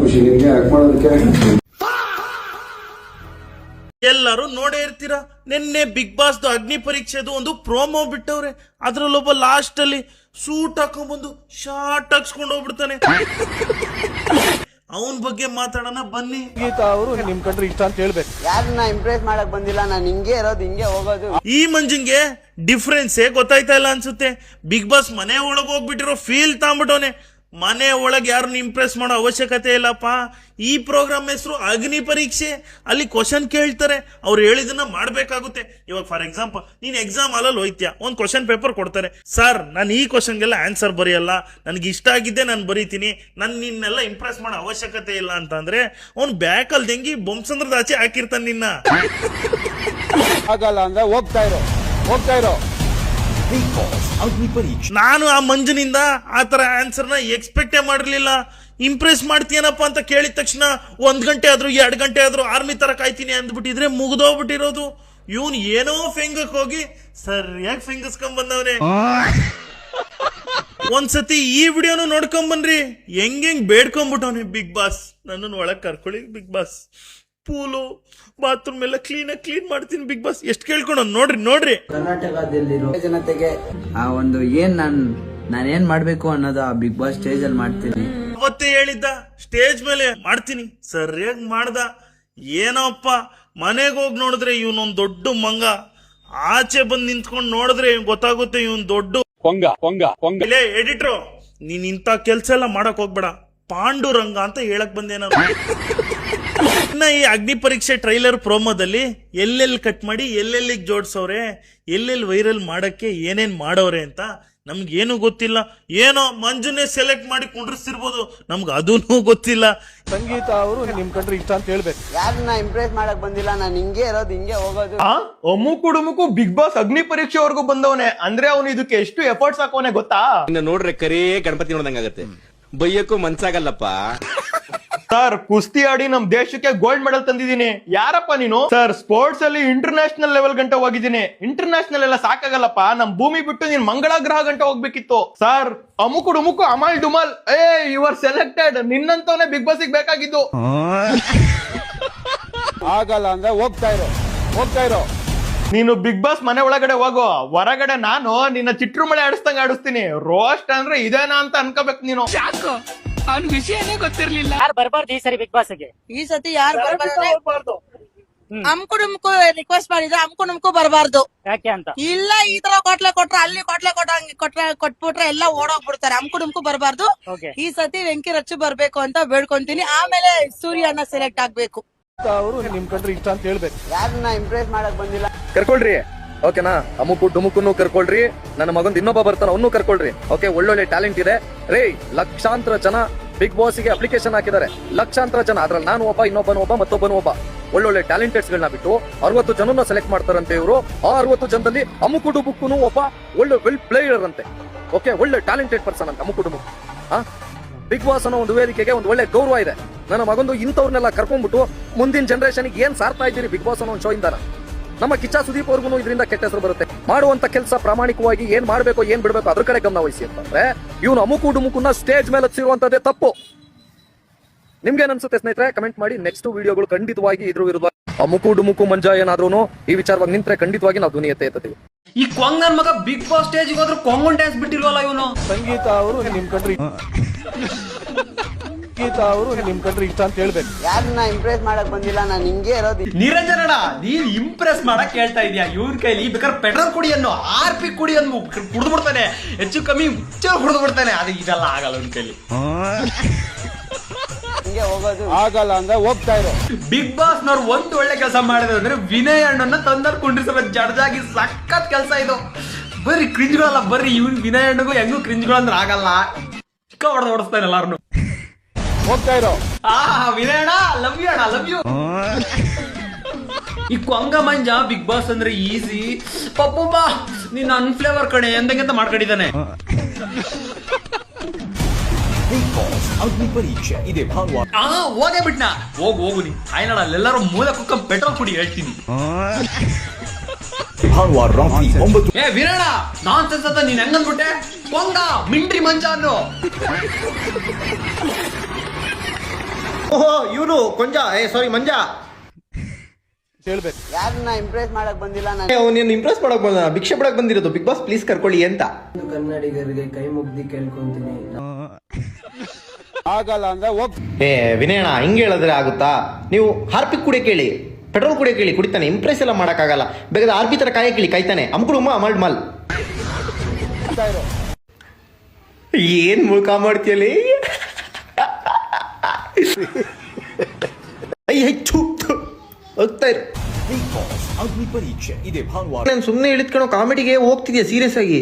ಖುಷಿ ನಿನ್ಗೆ ಯಾಕೆ ಮಾಡೋದಕ್ಕೆ. ಎಲ್ಲರೂ ನೋಡೇ ಇರ್ತೀರಾ, ನಿನ್ನೆ ಬಿಗ್ ಬಾಸ್ದು ಅಗ್ನಿ ಪರೀಕ್ಷೆದು ಒಂದು ಪ್ರೋಮೋ ಬಿಟ್ಟವ್ರೆ. ಅದ್ರಲ್ಲೊಬ್ಬ ಲಾಸ್ಟ್ ಅಲ್ಲಿ ಸೂಟ್ ಹಾಕೊಂಡ್ಬಂದು ಶಾರ್ಟ್ ಹಾಕ್ಸ್ಕೊಂಡು ಹೋಗ್ಬಿಡ್ತಾನೆ. ಅವನ್ ಬಗ್ಗೆ ಮಾತಾಡೋಣ ಬನ್ನಿ. ಗೀತಾ ಅವರು ನಿಮ್ ಕಂಡ್ರೆ ಇಷ್ಟ ಅಂತ ಹೇಳ್ಬೇಕು. ಯಾರನ್ನ ಇಂಪ್ರೆಸ್ ಮಾಡಕ್ ಬಂದಿಲ್ಲ, ನಾನು ಹಿಂಗೆ ಇರೋದು, ಹಿಂಗೆ ಹೋಗೋದು. ಈ ಮಂಜಿಂಗೆ ಡಿಫ್ರೆನ್ಸೇ ಗೊತ್ತಾಯ್ತಾ ಇಲ್ಲ ಅನ್ಸುತ್ತೆ. ಬಿಗ್ ಬಾಸ್ ಮನೆ ಒಳಗೆ ಹೋಗ್ಬಿಟ್ಟಿರೋ ಫೀಲ್ ತಾಂಬಿಟ್ಟವನೆ. ಮನೆ ಒಳಗೆ ಯಾರನ್ನ ಇಂಪ್ರೆಸ್ ಮಾಡೋ ಅವಶ್ಯಕತೆ ಇಲ್ಲಪ್ಪ. ಈ ಪ್ರೋಗ್ರಾಮ್ ಹೆಸರು ಅಗ್ನಿ ಪರೀಕ್ಷೆ. ಅಲ್ಲಿ ಕ್ವಶನ್ ಕೇಳ್ತಾರೆ, ಅವ್ರು ಹೇಳಿದನ್ನ ಮಾಡ್ಬೇಕಾಗುತ್ತೆ. ಇವಾಗ ಫಾರ್ ಎಕ್ಸಾಂಪಲ್ ನೀನ್ ಎಕ್ಸಾಮ್ ಹಾಲಲ್ಲಿ ಹೋಯ್ತ್ಯಾ, ಒಂದು ಕ್ವಶನ್ ಪೇಪರ್ ಕೊಡ್ತಾರೆ. ಸರ್ ನಾನು ಈ ಕ್ವಶನ್ಗೆಲ್ಲ ಆನ್ಸರ್ ಬರೆಯಲ್ಲ, ನನಗೆ ಇಷ್ಟ ಆಗಿದ್ದೆ ನಾನು ಬರೀತೀನಿ, ನಿನ್ನೆಲ್ಲ ಇಂಪ್ರೆಸ್ ಮಾಡೋ ಅವಶ್ಯಕತೆ ಇಲ್ಲ ಅಂತಂದ್ರೆ ಅವ್ನು ಬ್ಯಾಕಲ್ಲಿ ತೆಂಗಿ ಬೊಂಬಸಂದ್ರದ ಆಚೆ ಹಾಕಿರ್ತಾನೆ ನಿನ್ನ. ಆಗಲ್ಲ ಅಂದ್ರೆ ಹೋಗ್ತಾ ಇರೋ. ನಾನು ಆ ಮಂಜುನಿಂದ ಆ ತರ ಆನ್ಸರ್ನ ಎಕ್ಸ್ಪೆಕ್ಟೇ ಮಾಡಿರ್ಲಿಲ್ಲ. ಇಂಪ್ರೆಸ್ ಮಾಡ್ತೀಯನಪ್ಪ ಅಂತ ಕೇಳಿದ ತಕ್ಷಣ 1 ಗಂಟೆ ಆದ್ರೂ 2 ಗಂಟೆ ಆದ್ರೂ ಆರ್ಮಿ ತರ ಕಾಯ್ತೀನಿ ಅಂದ್ಬಿಟ್ಟಿದ್ರೆ ಮುಗ್ದೋಗ್ಬಿಟ್ಟಿರೋದು. ಇವನ್ ಏನೋ ಫೆಂಗಕ್ ಹೋಗಿ ಸರಿಯಾಗಿ ಫೆಂಗಸ್ಕೊಂಡ್ ಬಂದವನೇ. ಒಂದ್ಸತಿ ಈ ವಿಡಿಯೋನು ನೋಡ್ಕೊಂಡ್ ಬನ್ರಿ, ಹೆಂಗ್ ಬೇಡ್ಕೊಂಡ್ಬಿಟ್ಟವನೆ. ಬಿಗ್ ಬಾಸ್ ನನ್ನನ್ನು ಒಳಗ್ ಕರ್ಕೊಳ್ಳಿ ಬಿಗ್ ಬಾಸ್, ಪೂಲು ಬಾತ್ರೂಮ್ ಎಲ್ಲ ಕ್ಲೀನ್ ಮಾಡ್ತೀನಿ ಬಿಗ್ ಬಾಸ್, ಎಷ್ಟು ಕೇಳ್ಕೊಂಡು ನೋಡ್ರಿ. ಕರ್ನಾಟಕದಲ್ಲಿರೋ ಜನತೆಗೆ ಆ ಒಂದು ನಾನೇನ್ ಮಾಡ್ಬೇಕು ಅನ್ನೋದು ಆ ಬಿಗ್ ಬಾಸ್ ಸ್ಟೇಜ್ ಅಲ್ಲಿ ಮಾಡ್ತೀನಿ. ಅವತ್ತೇ ಹೇಳಿದ್ದ ಸ್ಟೇಜ್ ಮೇಲೆ ಮಾಡ್ತೀನಿ, ಸರಿಯಾಗಿ ಮಾಡ್ದ. ಏನೋಪ್ಪ ಮನೆಗೆ ಹೋಗಿ ನೋಡಿದ್ರೆ ಇವನೊಂದ್ ದೊಡ್ಡ ಮಂಗ, ಆಚೆ ಬಂದು ನಿಂತ್ಕೊಂಡು ನೋಡಿದ್ರೆ ಗೊತ್ತಾಗುತ್ತೆ ಇವನ್ ದೊಡ್ಡ ಕೊಂಗ. ಎಡಿಟ್ರು ನೀನ್ ಇಂಥ ಕೆಲ್ಸ ಎಲ್ಲ ಮಾಡಕ್ ಹೋಗ್ಬೇಡ, ಪಾಂಡುರಂಗ ಅಂತ ಹೇಳಕ್ ಬಂದೆ ನಾನು. ಇನ್ನ ಈ ಅಗ್ನಿ ಪರೀಕ್ಷೆ ಟ್ರೈಲರ್ ಪ್ರೋಮೋದಲ್ಲಿ ಎಲ್ಲೆಲ್ಲಿ ಕಟ್ ಮಾಡಿ ಎಲ್ಲೆಲ್ಲಿಗೆ ಜೋಡ್ಸವ್ರೆ, ಎಲ್ಲೆಲ್ಲಿ ವೈರಲ್ ಮಾಡಕ್ಕೆ ಏನೇನ್ ಮಾಡವ್ರೆ ಅಂತ ನಮ್ಗೇನು ಗೊತ್ತಿಲ್ಲ. ಏನೋ ಮಂಜುನೇ ಸೆಲೆಕ್ಟ್ ಮಾಡಿ ಕುಂಡ್ರಿಸ್ತಿರ್ಬೋದು, ನಮ್ಗೆ ಅದೂ ಗೊತ್ತಿಲ್ಲ. ಸಂಗೀತ ಅವರು ನಿಮ್ ಕಂಡ್ರೆ ಇಷ್ಟ ಅಂತ ಹೇಳ್ಬೇಕು. ಯಾರನ್ನ ಇಂಪ್ರೆಸ್ ಮಾಡಕ್ ಬಂದಿಲ್ಲ, ನಾನು ಹಿಂಗೆ ಇರೋದು, ಹಿಂಗೆ ಹೋಗೋದು. ಅಮ್ಮುಕು ಬಿಗ್ ಬಾಸ್ ಅಗ್ನಿ ಪರೀಕ್ಷೆವರೆಗೂ ಬಂದವನೆ ಅಂದ್ರೆ ಅವನು ಇದಕ್ಕೆ ಎಷ್ಟು ಎಫರ್ಟ್ಸ್ ಹಾಕೋನೆ ಗೊತ್ತಾ. ನೋಡ್ರೆ ಕರೇ ಗಣಪತಿ ನೋಡ್ದಂಗಾಗತ್ತೆ, ಬೈಯಕ್ಕೂ ಮನ್ಸಾಗಲ್ಲಪ್ಪ. ಸರ್ ಕುಸ್ತಿ ಆಡಿ ನಮ್ ದೇಶಕ್ಕೆ ಗೋಲ್ಡ್ ಮೆಡಲ್ ತಂದಿದ್ದೀನಿ. ಯಾರಪ್ಪ ನೀನು? ಸರ್ ಸ್ಪೋರ್ಟ್ಸ್ ಅಲ್ಲಿ ಇಂಟರ್ನ್ಯಾಷನಲ್ ಲೆವೆಲ್ ಗಂಟ ಹೋಗಿದ್ದೀನಿ. ಇಂಟರ್ನ್ಯಾಷನಲ್ ಎಲ್ಲ ಸಾಕಾಗಲ್ಲಪ್ಪ, ನಮ್ ಭೂಮಿ ಬಿಟ್ಟು ನೀನ್ ಮಂಗಳ ಗ್ರಹ ಗಂಟ ಹೋಗ್ಬೇಕಿತ್ತು. ಸರ್ ಅಮುಕು ಅಮಲ್ ಡುಮಲ್, ಯು ಆರ್ ಸೆಲೆಕ್ಟೆಡ್. ನಿನ್ನಂತವನೇ ಬಿಗ್ ಬಾಸ್ ಬೇಕಾಗಿದ್ದು. ಆಗಲ್ಲ ಅಂದ್ರೆ ಹೋಗ್ತಾ ಇರೋ. ನೀನು ಬಿಗ್ ಬಾಸ್ ಮನೆ ಒಳಗಡೆ ಹೋಗೋ, ಹೊರಗಡೆ ನಾನು ನಿನ್ನ ಚಿಟ್ರು ಮಳೆ ಆಡಿಸ್ದಂಗ ಆಡಿಸ್ತೀನಿ. ರೋಸ್ಟ್ ಅಂದ್ರೆ ಇದೇನಾ ಅಂತ ಅನ್ಕೋಬೇಕು ನೀನು. ಅವ್ನ ವಿಷಯನೇ ಗೊತ್ತಿರ್ಲಿಲ್ಲ. ಯಾರು ಬರ್ಬಾರ್ದು ಈ ಸರಿ ಬಿಗ್ ಬಾಸ್ ಗೆ? ಈ ಸತಿ ಯಾರು ಬರ್ಬಾರ್ದು? ಅಮ್ಕು ಡುಮ್ಕು ರಿಕ್ವೆಸ್ಟ್ ಮಾಡಿದ್ರೆ ಅಮ್ಕು ಡುಮ್ಕು ಬರಬಾರ್ದು. ಯಾಕೆ ಅಂತ? ಇಲ್ಲ, ಈ ತರ ಕೊಟ್ಲೆ ಕೊಟ್ಬಿಟ್ರೆ ಎಲ್ಲ ಓಡೋಗ್ಬಿಡ್ತಾರೆ. ಅಮ್ಕು ಡುಮ್ಕು ಬರಬಾರ್ದು. ಈ ಸತಿ ವೆಂಕಿ ರಚ್ಚು ಬರ್ಬೇಕು ಅಂತ ಬೇಡ್ಕೊಂತೀನಿ. ಆಮೇಲೆ ಸೂರ್ಯನ ಸೆಲೆಕ್ಟ್ ಆಗ್ಬೇಕು. ಅವರು ನಿಮ್ ಕಂಡ್ರೆ ಇಷ್ಟ ಅಂತ ಹೇಳ್ಬೇಕು. ಯಾರನ್ನ ಇಂಪ್ರೆಸ್ ಮಾಡಕ್ ಬಂದಿಲ್ಲ. ಕರ್ಕೊಳ್ರಿ, ಓಕೆನಾ? ಅಮುಕು ಡುಮುಕುನು ಕರ್ಕೊಳ್ರಿ, ನನ್ನ ಮಗಂದ್ ಇನ್ನೊಬ್ಬ ಬರ್ತಾನ, ಅವನು ಕರ್ಕೊಳ್ರಿ. ಓಕೆ, ಒಳ್ಳೊಳ್ಳೆ ಟ್ಯಾಲೆಂಟ್ ಇದೆ ರೇ. ಲಕ್ಷಾಂತರ ಜನ ಬಿಗ್ ಬಾಸ್ ಗೆ ಅಪ್ಲಿಕೇಶನ್ ಹಾಕಿದ್ದಾರೆ, ಲಕ್ಷಾಂತರ ಜನ. ಅದ್ರಲ್ಲಿ ನಾನು ಒಬ್ಬ, ಇನ್ನೊಬ್ಬನು ಒಬ್ಬ, ಮತ್ತೊಬ್ಬನು ಒಬ್ಬ. ಒಳ್ಳೊಳ್ಳೆ ಟ್ಯಾಲೆಂಟೆಡ್ಸ್ ಗಳನ್ನ ಬಿಟ್ಟು 60 ಜನನ ಸೆಲೆಕ್ಟ್ ಮಾಡ್ತಾರಂತೆ ಇವರು. ಆ 60 ಜನದಲ್ಲಿ ಅಮುಕು ಡುಮುಕುನು ಒಬ್ಬ ಒಳ್ಳೆ ವೆಲ್ ಪ್ಲೇಯರ್ ಅಂತೆ. ಓಕೆ, ಒಳ್ಳೆ ಟ್ಯಾಲೆಂಟೆಡ್ ಪರ್ಸನ್ ಅಂತ ಅಮುಕು ಡುಮುಕು. ಬಿಗ್ ಬಾಸ್ ಅನ್ನೋ ಒಂದು ವೇದಿಕೆಗೆ ಒಂದು ಒಳ್ಳೆ ಗೌರವ ಇದೆ. ನನ್ನ ಮಗಂದು ಇಂಥವ್ರನ್ನೆಲ್ಲ ಕರ್ಕೊಂಡ್ಬಿಟ್ಟು ಮುಂದಿನ ಜನರೇಷನ್ ಏನ್ ಸಾರ್ತಾ ಇದ್ದೀರಿ ಬಿಗ್ ಬಾಸ್ ಅನ್ನೋ ಒಂದು ಶೋ ಇಂದ. ನಮ್ಮ ಕಿಚ್ಚ ಸುದೀಪ್ ಅವ್ರಿಗೂ ಇದರಿಂದ ಕೆಟ್ಟ ಹೆಸರು ಬರುತ್ತೆ. ಮಾಡುವಂತ ಕೆಲಸ ಪ್ರಾಮಾಣಿಕವಾಗಿ ಏನ್ ಮಾಡ್ಬೇಕು ಏನ್ ಬಿಡ್ಬೇಕು ಅದ್ರ ಕಡೆ ಗಮನ ವಹಿಸಿ ಅಂತಂದ್ರೆ ಇವನು ಅಮುಕು ಡುಮುಕುನ್ನ ಸ್ಟೇಜ್ ಮೇಲೆ ಹಚ್ಚಿರುವಂತದ್ದೇ ತಪ್ಪು. ನಿಮ್ಗೇನ್ ಅನ್ಸುತ್ತೆ ಸ್ನೇಹಿತರೆ? ಕಮೆಂಟ್ ಮಾಡಿ. ನೆಕ್ಸ್ಟ್ ವಿಡಿಯೋಗಳು ಖಂಡಿತವಾಗಿ ಇದ್ರ ವಿರುದ್ಧ ಅಮುಕು ಡುಮುಕು ಮಂಜ ಏನಾದ್ರೂ ಈ ವಿಚಾರವಾಗಿ ನಿಂತ್ರೆ ಖಂಡಿತವಾಗಿ ನಾವು ಧ್ವನಿ ಎತ್ತೀವಿ. ಈ ಕೊಂಗ್ ನನ್ ಮಗ ಬಿಗ್ ಬಾಸ್ ಸ್ಟೇಜ್ ಹೋದ್ರು ಕೊಂಗನ್ ಡ್ಯಾನ್ಸ್ ಬಿಟ್ಟಿಲ್ವಲ್ಲ ಇವನು. ಸಂಗೀತ ಅವರು ನಿಮ್ ಕಂಡ್ರೆ ಇಷ್ಟ ಅಂತ ಹೇಳ್ಬೇಕು. ಯಾರನ್ನ ಇಂಪ್ರೆಸ್ ಮಾಡಕ್ ಬಂದಿಲ್ಲ, ನಾನು ಹಿಂಗೆ ಇರೋದು. ನಿರಂಜನಣ್ಣ, ನೀನ್ ಇಂಪ್ರೆಸ್ ಮಾಡಕ್ ಹೇಳ್ತಾ ಇದೀಯಾ? ಇವ್ರ ಕೈಲಿ ಬೇಕಾದ್ರೆ ಪೆಟ್ರೋಲ್ ಕುಡಿಯನ್ನು RP ಕುಡಿಯನ್ನು ಕುಡಿದು ಬಿಡ್ತಾನೆ, ಹೆಚ್ಚು ಕಮ್ಮಿ ಕುಡಿದು ಬಿಡ್ತಾನೆ. ಅದು ಇದೆಲ್ಲ ಆಗಲ್ಲ ಅವ್ನ ಕೈಲಿ. ಹಿಂಗೆ ಹೋಗೋದು. ಆಗಲ್ಲ ಅಂದ್ರೆ ಹೋಗ್ತಾ ಇರೋ. ಬಿಗ್ ಬಾಸ್ ನವ್ರು ಒಂದು ಒಳ್ಳೆ ಕೆಲಸ ಮಾಡಿದ್ರು ಅಂದ್ರೆ ವಿನಯ್ ಅಣ್ಣನ ತಂದಲ್ಲಿ ಕುಂಡ್ರಿಸೋ ಜಡ್ಜಾಗಿ ಸಖತ್ ಕೆಲಸ ಇದು. ಬರ್ರಿ ಕ್ರಿಂಜ್ಗಳಲ್ಲ, ಬರ್ರಿ ಇವ್ನ್ ವಿನಯ್ ಅಣ್ಣಗೂ ಹೆಂಗೂ ಕ್ರಿಂಜ್ಗಳು ಅಂದ್ರೆ ಆಗಲ್ಲ. ಚಿಕ್ಕ ಹೊಡೆದು ಓಡಿಸ್ತಾನೆ ಎಲ್ಲಾರನು. ಹೋಗ್ತಾ ಇರೋ. ವಿನಯ್ ಅಣ್ಣ, ಲವ್ ಯು ಅಣ್ಣ, ಲವ್ ಯು. ಈ ಕೊಂಗ ಮಂಜ ಬಿಗ್ ಬಾಸ್ ಅಂದ್ರೆ ಈಸಿ. ಪಪ್ಪುಬ್ಬ ನೀನ್ ಅನ್ಫ್ಲೇವರ್ ಕಡೆ ಎಂದಂತ ಮಾಡ್ಕೊಂಡಿದ್ದಾನೆ. ಅಗ್ನಿ ಪರೀಕ್ಷೆ ಇದೆ ಭಾನುವಾರ. ಹೋಗೇ ಬಿಟ್ನಾ? ಹೋಗು ನೀ ಆಯ್ನಡ, ಅಲ್ಲೆಲ್ಲಾರು ಮೂಲ ಕುಕ್ಕ ಪೆಟ್ರೋಲ್ ಕುಡಿ ಹೇಳ್ತೀನಿ. ಭಾನುವಾರ ರಾತ್ರಿ 9. ಏ ವೀರಣ್ಣ, ನಾನ್ ಸೆನ್ಸ್ ನೀನ್ ಹೆಂಗಂದ್ಬಿಟ್ಟೆ? ಕೊಂಗ ಮಿಂಡ್ರಿ ಮಂಜ ಅನ್ನೋ. ಓಹೋ ಇವನು ಕೊಂಜ ಸಾರಿ ಮಂಜ ಹೇಳ್ಬೇಕು. ಯಾರನ್ನ ಇಂಪ್ರೆಸ್ ಮಾಡಕ್ ಬಂದಿಲ್ಲ ನಾನು. ಅವನು ಇಂಪ್ರೆಸ್ ಮಾಡಕ್ ಬಂದ, ಭಿಕ್ಷೆ ಬಿಡಕ್ ಬಂದಿರೋದು. ಬಿಗ್ ಬಾಸ್ ಪ್ಲೀಸ್ ಕರ್ಕೊಳ್ಳಿ ಅಂತ ಕನ್ನಡಿಗರಿಗೆ ಕೈ ಮುಗ್ದಿ ಕೇಳ್ಕೊಂತೀನಿ. ಆಗಲ್ಲ ಅಂದ್ರೆ ಹೋಗ್. ವಿನಯಣ್ಣ ಹಿಂಗೆ ಹೇಳಿದ್ರೆ ಆಗುತ್ತಾ? ನೀವು ಹಾರ್ಪಿಕ್ ಕುಡಿಯಕ್ಕೆ ಕೇಳಿ, ಪೆಟ್ರೋಲ್ ಕುಡಿಯಕ್ಕೆ ಕೇಳಿ, ಕುಡಿತಾನೆ. ಇಂಪ್ರೆಸ್ ಎಲ್ಲ ಮಾಡಕ್ಕಾಗಲ್ಲ. ಬೇಕಾದ್ರೆ ಆರ್ಪಿ ತರ ಕಾಯಕ್ಕೆ ಕೇಳಿ, ಕಾಯ್ತಾನೆ. ಅಮ್ಕುಡು ಮಲ್ ಮಲ್ ಏನ್ ಮುಳ್ಕ ಮಾಡ್ತೀಯಲಿ? ಹೋಗ್ತಾ ಇರು. Bigg Boss ಅಗ್ನಿ ಪರೀಕ್ಷೆ ಇದೇ ಭಾನುವಾರ. ನಾನು ಸುಮ್ಮನೆ ಇಳಿದ್ಕೊಂಡು ಕಾಮಿಡಿಗೆ ಹೋಗ್ತಿದ್ಯಾ ಸೀರಿಯಸ್ ಆಗಿ?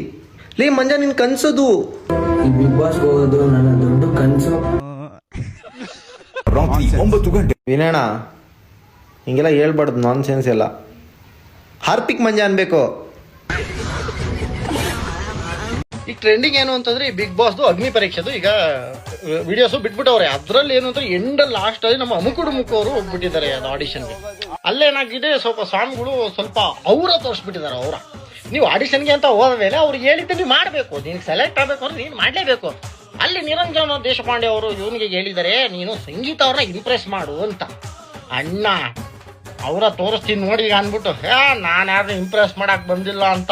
ಲೇ ಮಂಜ ನಿನ್ ಕನ್ಸೋದು ಈ ಬಿಗ್ ಬಾಸ್ ಹೋಗೋದು ನನ್ನ ದೊಡ್ಡ ಕನ್ಸು. ರಾತ್ರಿ 9 ಗಂಟೆ. ವಿನಯಣ್ಣ ಹಿಂಗೆಲ್ಲ ಹೇಳ್ಬಾರ್ದು, ನಾನ್ ಸೆನ್ಸ್ ಎಲ್ಲ. ಹಾರ್ಪಿಕ್ ಮಂಜ ಅನ್ಬೇಕು. ಈಗ ಟ್ರೆಂಡಿಂಗ್ ಏನು ಅಂತಂದ್ರೆ ಈ ಬಿಗ್ ಬಾಸ್ದು ಅಗ್ನಿ ಪರೀಕ್ಷೆದು ಈಗ ವಿಡಿಯೋಸ್ ಬಿಟ್ಬಿಟ್ಟವ್ರೆ. ಅದ್ರಲ್ಲಿ ಏನು ಅಂದ್ರೆ ಎಂಡ್ ಲಾಸ್ಟ್ ಅಲ್ಲಿ ನಮ್ಮ ಅಮುಕುಡು ಅವರು ಹೋಗ್ಬಿಟ್ಟಿದ್ದಾರೆ ಅದು ಆಡಿಷನ್ಗೆ. ಅಲ್ಲೇನಾಗಿದೆ, ಸ್ವಲ್ಪ ಸಾಂಗ್ಗಳು ಸ್ವಲ್ಪ ಅವರ ತೋರಿಸ್ಬಿಟ್ಟಿದ್ದಾರೆ. ಅವರ ನೀವು ಆಡಿಷನ್ಗೆ ಅಂತ ಹೋದ ಮೇಲೆ ಅವ್ರಿಗೆ ಹೇಳಿದ್ದು ನೀವು ಮಾಡಬೇಕು. ನೀನು ಸೆಲೆಕ್ಟ್ ಆಗಬೇಕು ಅಂದ್ರೆ ನೀನು ಮಾಡಲೇಬೇಕು. ಅಲ್ಲಿ ನಿರಂಜನ ದೇಶಪಾಂಡೆ ಅವರು ಇವನಿಗೆ ಹೇಳಿದ್ದಾರೆ, ನೀನು ಸಂಗೀತ ಅವ್ರನ್ನ ಇಂಪ್ರೆಸ್ ಮಾಡು ಅಂತ. ಅಣ್ಣ ಅವರ ತೋರಿಸ್ತೀನಿ ನೋಡಿ ಈಗ ಅಂದ್ಬಿಟ್ಟು ನಾನು ಯಾರನ್ನ ಇಂಪ್ರೆಸ್ ಮಾಡಕ್ ಬಂದಿಲ್ಲ ಅಂತ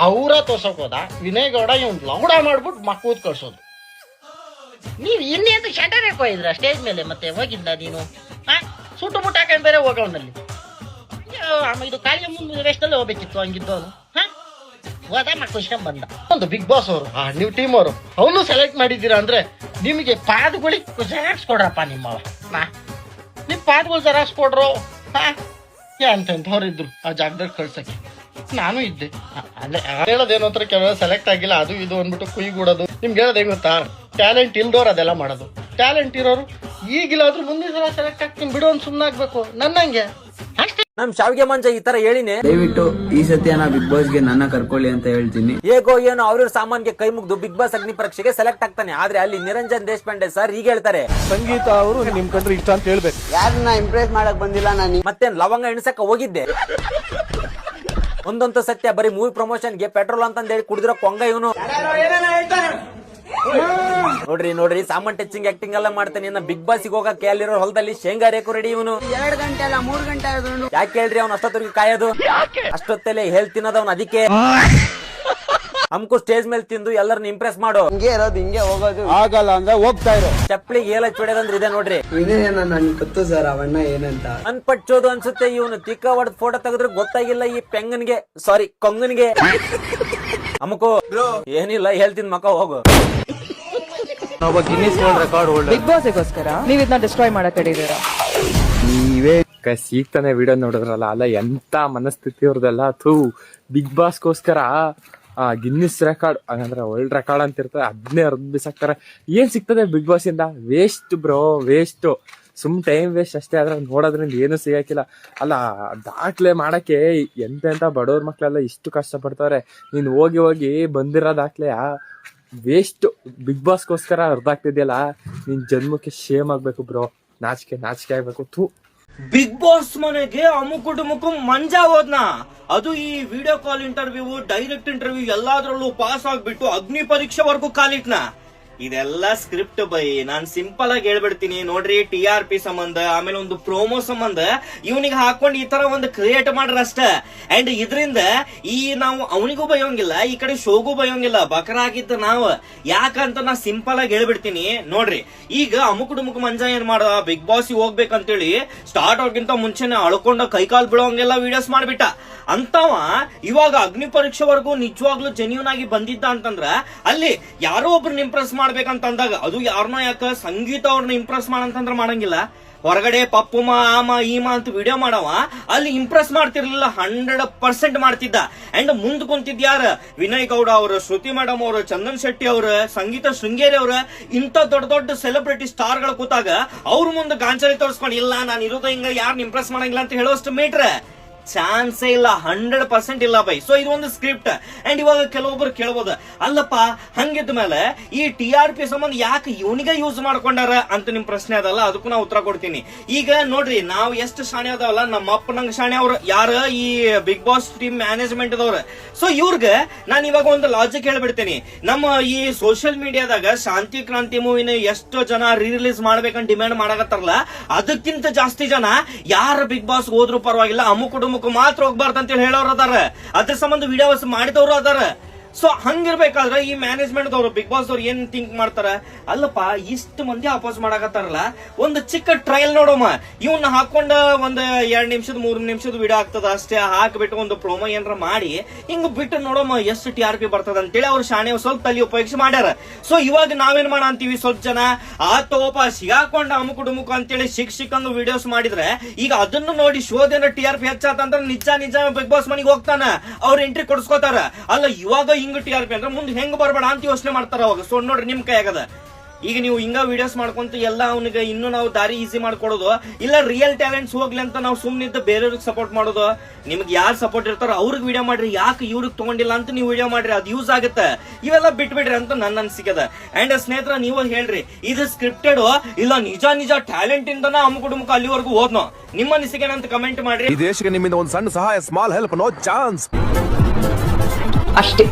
ಅವರ ತೋರ್ಸಕ್ ಹೋದ. ವಿನಯ್ ಗೌಡ ಇವ್ನು ಲೌಡ ಮಾಡ್ಬಿಟ್ಟು ಮಕ್ಕೂದ್ ಕಳ್ಸೋದು. ನೀವು ಇನ್ನೇನು ಶಟರ್ ಹೋಗಿದ್ರ ಸ್ಟೇಜ್ ಮೇಲೆ ಮತ್ತೆ ಹೋಗಿದ್ದ ನೀನು? ಸುಟ್ಟು ಬುಟ್ಟು ಹಾಕೊಂಡು ಬೇರೆ ಹೋಗೋನಲ್ಲಿ ಇದು ಕಾಲಿಗೆ ಮುಂದೆ ರೆಸ್ಟಲ್ಲಿ ಹೋಗ್ಬೇಕಿತ್ತು. ಹಂಗಿದ್ದವನು ಹೋದ ಮಕ್ಕಳು ಬಂದ. ಒಂದು ಬಿಗ್ ಬಾಸ್ ಅವರು ನೀವು ಟೀಮ್ ಅವರು ಅವನು ಸೆಲೆಕ್ಟ್ ಮಾಡಿದ್ದೀರಾ ಅಂದ್ರೆ ನಿಮಗೆ ಪಾದಗಳಿಗೆ ಜೆರಾಕ್ಸ್ ಕೊಡ್ರಪ್ಪ. ನಿಮ್ಮವ ನಿಮ್ ಪಾದಗಳು ಜೆರಾಕ್ಸ್ ಕೊಡ್ರು. ಎಂತೆಂಥವ್ರು ಇದ್ರು ಆ ಜಾಗದಲ್ಲಿ ಕಳ್ಸಕ್ಕೆ. ನಾನು ಇದ್ದೆ. ಅದೇ ಹೇಳೋದೇನು ಅಂತ ಕೆಲವರು ಸೆಲೆಕ್ಟ್ ಆಗಿಲ್ಲ ಅದು ಇದು ಅಂದ್ಬಿಟ್ಟು ಕುಯ್ಗೂಡೋದು. ನಿಮ್ಗೆ ಹೇಳೋದು ಹೆಂಗ್ ಗೊತ್ತಾ, ಟ್ಯಾಲೆಂಟ್ ಇಲ್ದವ್ರು ಅದೆಲ್ಲ ಮಾಡೋದು. ಟ್ಯಾಲೆಂಟ್ ಇರೋರು ಈಗಿಲ್ಲಾದ್ರೂ ಮುಂದಿನ ಸಲ ಸೆಲೆಕ್ಟ್ ಆಗ್ತೀನಿ ಬಿಡು ಅಂತ ಸುಮ್ಮನಾಗ್ಬೇಕು. ನನ್ನಂಗೆ ಅಷ್ಟೇ. ನಮ್ ಶಾವಿಗೆ ಮಂಜ ಈ ತರ ಹೇಳಿನಿ. ದಯವಿಟ್ಟು ಈ ಸತ್ಯನ ಬಿಗ್ ಬಾಸ್ಗೆ ನನ್ನ ಕರ್ಕೊಳ್ಳಿ ಅಂತ ಹೇಳ್ತೀನಿ. ಹೇಗೋ ಏನೋ ಅವ್ರ ಸಾಮಾನ್ಗೆ ಕೈ ಮುಗ್ದು ಬಿಗ್ ಬಾಸ್ ಅಗ್ನಿ ಪರೀಕ್ಷೆಗೆ ಸೆಲೆಕ್ಟ್ ಆಗ್ತಾನೆ. ಆದ್ರೆ ಅಲ್ಲಿ ನಿರಂಜನ್ ದೇಶಪಾಂಡೆ ಸರ್ ಈಗ ಹೇಳ್ತಾರೆ, ಸಂಗೀತ ಅವರು ನಿಮ್ ಕಂಡ್ರೆ ಇಷ್ಟ ಅಂತ ಹೇಳ್ಬೇಕು. ಯಾರನ್ನ ಇಂಪ್ರೆಸ್ ಮಾಡಕ್ ಬಂದಿಲ್ಲ ನಾನು. ಮತ್ತೇನ್ ಲವಂಗ ಎಣ್ಸಕ್ಕ ಹೋಗಿದ್ದೆ. ಒಂದಂತೂ ಸತ್ಯ, ಬರೀ ಮೂವಿ ಪ್ರಮೋಷನ್ಗೆ ಪೆಟ್ರೋಲ್ ಅಂತಂದ ಹೇಳಿ ಕುಡಿದಿರೋ ಕೊಂಗ ಇವನು. ನೋಡ್ರಿ ಸಾಮಾನ್ ಟಚಿಂಗ್ ಆಕ್ಟಿಂಗ್ ಎಲ್ಲ ಮಾಡ್ತಾನೆ. ಇನ್ನ ಬಿಗ್ ಬಾಸ್ಗೆ ಹೋಗಕ್ಕೆ ಅಲ್ಲಿರೋ ಹೊಲದಲ್ಲಿ ಶೇಂಗಾ ರೇಕು ರೆಡಿ ಇವನು. 2 ಗಂಟೆ ಅಲ್ಲ 3 ಗಂಟೆ ಆದ್ರು ಯಾಕೆ ಹೇಳ್ರಿ ಅವ್ನು ಅಷ್ಟೊತ್ತಿಗೆ ಕಾಯೋದು? ಅಷ್ಟೊತ್ತಲ್ಲೇ ಹೇಳ್ತಿನದ ಅವ್ನು. ಅದಕ್ಕೆ ಅಮ್ಕು ಸ್ಟೇಜ್ ಮೇಲೆ ತಿಂದು ಎಲ್ಲರನ್ನ ಇಂಪ್ರೆಸ್ ಮಾಡು. ಹಿಂಗೆ ಇರೋದು ಹಿಂಗೆ ಹೋಗೋದು. ಆಗಲ್ಲ ಅಂದ್ರೆ ಹೋಗ್ತಾ ಇರೋ. ಚಪ್ಪಲಿಗೆ ಏಲ ಚೊಡೆದಂದ್ರೆ ಇದೆ ನೋಡ್ರಿ. ವಿನಯನ ನನ್ ಗೊತ್ತು ಸರ್ ಅವಣ್ಣ ಏನಂತ. ಅನ್ಪಚ್ಚೋದು ಅನ್ಸುತ್ತೆ. ಇವನು ತಿಕ್ಕ ಹೊಡೆದ್ ಫೋಟೋ ತೆಗೆದ್ರೆ ಗೊತ್ತಾಗಿಲ್ಲ ಈ ಪೆಂಗನ್ಗೆ, ಸಾರಿ ಕೊಂಗನ್ಗೆ. ಅಮ್ಮಕೋ ಏನಿಲ್ಲ ಹೇಳ್ತೀನಿ ಮಕ್ಕ ಹೋಗು. Guinness world record holder. Bigg ಬಾಸ್ಗೋಸ್ಕರ ನೀವ್ ಇದನ್ನ ಡಿಸ್ಟ್ರಾಯ್ ಮಾಡಕ್ ಕಡಿದೀರಾ? ನೀವೇ ಸೀಗ್ತಾನೆ ವಿಡಿಯೋ ನೋಡಿದ್ರಲ್ಲ, ಅಲ್ಲ ಎಂತ ಮನಸ್ಥಿತಿ ಅವ್ರದೆಲ್ಲ. ಥೂ, ಬಿಗ್ ಬಾಸ್ಗೋಸ್ಕರ ಗಿನ್ನಿಸ್ ರೆಕಾರ್ಡ್ ಅಂದ್ರೆ ವರ್ಲ್ಡ್ ರೆಕಾರ್ಡ್ ಅಂತ ಇರ್ತದೆ, ಅದನ್ನೇ ಅರ್ಧ ಬಿಸಾಕ್ತಾರೆ. ಏನ್ ಸಿಗ್ತದೆ ಬಿಗ್ ಬಾಸ್ ಇಂದ? Waste bro, waste. ಸುಮ್ ಟೈಮ್ ವೇಸ್ಟ್ ಅಷ್ಟೇ. ಆದ್ರೆ ನೋಡೋದ್ರಿಂದ ಏನು ಸಿಗಾಕಿಲ್ಲ. ಅಲ್ಲ ದಾಖಲೆ ಮಾಡಕ್ಕೆ ಎಂತೆಂತ ಬಡವ್ರ ಮಕ್ಳೆಲ್ಲ ಇಷ್ಟು ಕಷ್ಟಪಡ್ತಾರೆ. ನೀನ್ ಹೋಗಿ ಹೋಗಿ ಬಂದಿರೋ ದಾಖಲೆ ವೇಸ್ಟ್. ಬಿಗ್ ಬಾಸ್ಗೋಸ್ಕರ ಅರ್ಧ ಆಗ್ತಿದ್ಯಲ್ಲ, ನಿನ್ ಜನ್ಮಕ್ಕೆ ಶೇಮ್ ಆಗ್ಬೇಕು ಬ್ರೋ. ನಾಚಿಕೆ ಆಗ್ಬೇಕು. ಥೂ. ಬಿಗ್ ಬಾಸ್ ಮನೆಗೆ ಅಮುಕುಟುಮುಕು ಮಂಜಾ ಹೋದ್ನ. ಅದು ಈ video call interview, direct interview ಎಲ್ಲಾದ್ರಲ್ಲೂ ಪಾಸ್ ಆಗ್ಬಿಟ್ಟು ಅಗ್ನಿ ಪರೀಕ್ಷೆವರೆಗೂ ಕಾಲಿಟ್ನ. ಇದೆಲ್ಲ ಸ್ಕ್ರಿಪ್ಟ್ ಬೈ. ನಾನ್ ಸಿಂಪಲ್ ಆಗಿ ಹೇಳ್ಬಿಡ್ತೀನಿ ನೋಡ್ರಿ. TRP ಸಂಬಂಧ, ಆಮೇಲೆ ಒಂದು ಪ್ರೋಮೋ ಸಂಬಂಧ ಇವನಿಗೆ ಹಾಕೊಂಡು ಈ ತರ ಒಂದು ಕ್ರಿಯೇಟ್ ಮಾಡ್ರ ಅಷ್ಟ. ಅಂಡ್ ಇದರಿಂದ ನಾವು ಅವನಿಗೂ ಬಯೋಂಗಿಲ್ಲ, ಈ ಕಡೆ ಶೋಗೂ ಬಯೋಂಗಿಲ್ಲ. ಬಕರ ಆಗಿದ್ದ ನಾವು ಯಾಕಂತ ನಾ ಸಿಂಪಲ್ ಆಗಿ ಹೇಳ್ಬಿಡ್ತೀನಿ ನೋಡ್ರಿ. ಈಗ ಅಮುಕುಡುಮುಕ್ ಮಂಜ ಏನ್ ಮಾಡ, ಬಿಗ್ ಬಾಸ್ ಹೋಗ್ಬೇಕಂತೇಳಿ ಸ್ಟಾರ್ಟ್ ಅವ್ರಿಗಿಂತ ಮುಂಚೆನೆ ಅಳ್ಕೊಂಡ ಕೈಕಾಲ್ ಬೀಳೋಂಗೆಲ್ಲ ವಿಡಿಯೋಸ್ ಮಾಡ್ಬಿಟ್ಟ. ಅಂತವ ಇವಾಗ ಅಗ್ನಿ ಪರೀಕ್ಷೆವರೆಗೂ ನಿಜವಾಗ್ಲೂ ಜೆನ್ಯೂನ್ ಆಗಿ ಬಂದಿದ್ದ ಅಂತಂದ್ರ ಅಲ್ಲಿ ಯಾರೋ ಒಬ್ರನ್ನ ಇಂಪ್ರೆಸ್ ಮಾಡ್ಬೇಕಂತಂದಾಗ, ಅದು ಯಾರನ್ನೋ ಯಾಕ ಸಂಗೀತ ಅವ್ರನ್ನ ಇಂಪ್ರೆಸ್ ಮಾಡಂತಂದ್ರ ಮಾಡಂಗಿಲ್ಲ. ಹೊರಗಡೆ ಪಪ್ಪುಮ ಆಮ ಈಮ ಅಂತ ವಿಡಿಯೋ ಮಾಡವ ಅಲ್ಲಿ ಇಂಪ್ರೆಸ್ ಮಾಡ್ತಿರ್ಲಿಲ್ಲ, 100% ಮಾಡ್ತಿದ್ದ. ಅಂಡ್ ಮುಂದ್ ಕುಂತಿದ್ ಯಾರ, ವಿನಯ್ ಗೌಡ ಅವರು, ಶ್ರುತಿ ಮೇಡಮ್ ಅವರು, ಚಂದನ್ ಶೆಟ್ಟಿ ಅವ್ರ, ಸಂಗೀತ ಶೃಂಗೇರಿ ಅವ್ರ, ಇಂತ ದೊಡ್ಡ ಸೆಲೆಬ್ರಿಟಿ ಸ್ಟಾರ್ ಗಳು ಕೂತಾಗ ಅವ್ರ ಮುಂದೆ ಗಾಂಚಲಿ ತೋರಿಸ್ಕೊಂಡು ಇಲ್ಲ ನಾನು ಇರೋದು ಹಿಂಗ ಯಾರನ್ನ ಇಂಪ್ರೆಸ್ ಮಾಡಂಗಿಲ್ಲ ಅಂತ ಹೇಳೋಷ್ಟು ಮೀಟ್ರ ಚಾನ್ಸೇ ಇಲ್ಲ, 100% ಇಲ್ಲ ಬೈ. ಸೊ ಇದು ಒಂದು ಸ್ಕ್ರಿಪ್ಟ್. ಅಂಡ್ ಇವಾಗ ಕೆಲವೊಬ್ರು ಕೇಳ್ಬೋದು, ಅಲ್ಲಪ್ಪ ಹಂಗಿದ್ದ ಮೇಲೆ ಈ TRP ಸಂಬಂಧ ಯಾಕೆ ಇವನಿಗೆ ಯೂಸ್ ಮಾಡ್ಕೊಂಡಾರ ಅಂತ ನಿಮ್ ಪ್ರಶ್ನೆ ಅದಲ್ಲ, ಅದಕ್ಕೂ ನಾ ಉತ್ತರ ಕೊಡ್ತೀನಿ. ಈಗ ನೋಡ್ರಿ, ನಾವು ಎಷ್ಟು ಶಾಣೆ ಅದಾವಲ್ಲ, ನಮ್ಮ ಅಪ್ಪನಂಗ ಶಾಣೆ ಅವ್ರು ಯಾರ ಈ ಬಿಗ್ ಬಾಸ್ ಟೀಮ್ ಮ್ಯಾನೇಜ್ಮೆಂಟ್ ಅದವ್ರ. ಸೊ ಇವ್ರಿಗೆ ನಾನು ಇವಾಗ ಒಂದು ಲಾಜಿಕ್ ಹೇಳ್ಬಿಡ್ತೀನಿ. ನಮ್ಮ ಈ ಸೋಷಿಯಲ್ ಮೀಡಿಯಾದಾಗ ಶಾಂತಿ ಕ್ರಾಂತಿ ಮೂವಿನ ಎಷ್ಟೋ ಜನ ರಿಲೀಸ್ ಮಾಡ್ಬೇಕಂತ ಡಿಮ್ಯಾಂಡ್ ಮಾಡಕತ್ತಾರಲ್ಲ, ಅದಕ್ಕಿಂತ ಜಾಸ್ತಿ ಜನ ಯಾರ ಬಿಗ್ ಬಾಸ್ ಹೋದ್ರು ಪರವಾಗಿಲ್ಲ, ಅಮುಕ್ ಮಾತ್ರ ಹೋಗ್ಬಾರ್ದು ಅಂತ ಹೇಳೋರು ಅದಾರ, ಅದ್ರ ಸಂಬಂಧ ವಿಡಿಯೋಸ್ ಮಾಡಿದವರು ಅದಾರ. ಸೊ ಹಂಗಿರ್ಬೇಕಾದ್ರೆ ಈ ಮ್ಯಾನೇಜ್ಮೆಂಟ್ ದವರು ಬಿಗ್ ಬಾಸ್ ದವ್ರು ಏನ್ ಥಿಂಕ್ ಮಾಡ್ತಾರ, ಅಲ್ಲಪ್ಪ ಇಷ್ಟು ಮಂದಿ ಅಪೋಸ್ ಮಾಡಕತ್ತಾರಲ್ಲ, ಒಂದು ಚಿಕ್ಕ ಟ್ರಯಲ್ ನೋಡೋಮ, ಇವನ್ನ ಹಾಕೊಂಡ ಒಂದ್ 2 ನಿಮಿಷದ 3 ನಿಮಿಷದ ವಿಡಿಯೋ ಆಗ್ತದ ಅಷ್ಟೇ, ಹಾಕ್ಬಿಟ್ಟು ಒಂದು ಪ್ರೋಮೋ ಏನಾರ ಮಾಡಿ ಹಿಂಗ್ ಬಿಟ್ಟು ನೋಡೋಮ ಎಷ್ಟು TRP ಬರ್ತದ ಅಂತೇಳಿ ಅವ್ರು ಶಾಣೆ ಸ್ವಲ್ಪ ತಲೆ ಉಪಯೋಗಿಸಿ ಮಾಡ್ಯಾರ. ಸೊ ಇವಾಗ ನಾವೇನ್ ಮಾಡ ಅಂತೀವಿ, ಸ್ವಲ್ಪ ಜನ ಆತೋಪ ಸಿಗಾಕೊಂಡ ಅಮುಕ್ ಅಂತೇಳಿ ಸಿಕ್ಕಂಗ ವಿಡಿಯೋಸ್ ಮಾಡಿದ್ರೆ, ಈಗ ಅದನ್ನು ನೋಡಿ ಶೋದೇನ TRP ಹೆಚ್ಚಾತಂದ್ರೆ ನಿಜ ಬಿಗ್ ಬಾಸ್ ಮನೆಗೆ ಹೋಗ್ತಾನ, ಅವ್ರ ಎಂಟ್ರಿ ಕೊಡ್ಸ್ಕೋತಾರ. ಅಲ್ಲ ಇವಾಗ ಹಿಂಗ್ TRP ಅಂದ್ರೆ ಮುಂದೆ ಹೆಂಗ್ ಬರ್ಬೇಡ ಅಂತ ಯೋಚನೆ ಮಾಡ್ತಾರ ಅವಾಗ. ಸೊ ನೋಡ್ರಿ ನಿಮ್ ಕೈಯಾಗದ, ಈಗ ನೀವು ಹಿಂಗ ವಿಡಿಯೋಸ್ ಮಾಡ್ಕೊಂತ ಎಲ್ಲ ಅವನಿಗೆ ಇನ್ನೂ ನಾವು ದಾರಿ ಈಸಿ ಮಾಡ್ಕೊಡೋದು, ಇಲ್ಲ ರಿಯಲ್ ಟ್ಯಾಲೆಂಟ್ಸ್ ಹೋಗ್ಲಿ ಅಂತ ನಾವು ಸುಮ್ನಿದ್ದು ಬೇರೆಯವ್ರಿಗೆ ಸಪೋರ್ಟ್ ಮಾಡೋದು. ನಿಮ್ಗೆ ಯಾರು ಸಪೋರ್ಟ್ ಇರ್ತಾರೋ ಅವ್ರಿಗೆ ವಿಡಿಯೋ ಮಾಡ್ರಿ, ಯಾಕೆ ಇವ್ರಿಗೆ ತಗೊಂಡಿಲ್ಲ ಅಂತ ನೀವು ವಿಡಿಯೋ ಮಾಡ್ರಿ, ಅದು ಯೂಸ್ ಆಗುತ್ತೆ. ಇವೆಲ್ಲ ಬಿಟ್ಬಿಡ್ರಿ ಅಂತ ನನ್ನ ಅನ್ಸಿಕದ. ಅಂಡ್ ಸ್ನೇಹಿತರ, ನೀವು ಹೇಳ್ರಿ ಇದು ಸ್ಕ್ರಿಪ್ಟೆಡ್ ಇಲ್ಲ ನಿಜ ಟ್ಯಾಲೆಂಟ್ ಇಂದನ ಅಮುಕ್ ಅಲ್ಲಿವರೆಗೂ ಹೋದ್ನೋ, ನಿಮ್ಮ ಅನಿಸಿಕೆ ಅಂತ ಕಮೆಂಟ್ ಮಾಡ್ರಿ. ಈ ದೇಶಕ್ಕೆ ನಿಮ್ಮಿಂದ ಒಂದು ಸಣ್ಣ ಸಹಾಯ, ಸ್ಮಾಲ್ ಹೆಲ್ಪ್, ನೋ ಚಾನ್ಸ್ ಅಷ್ಟೇ.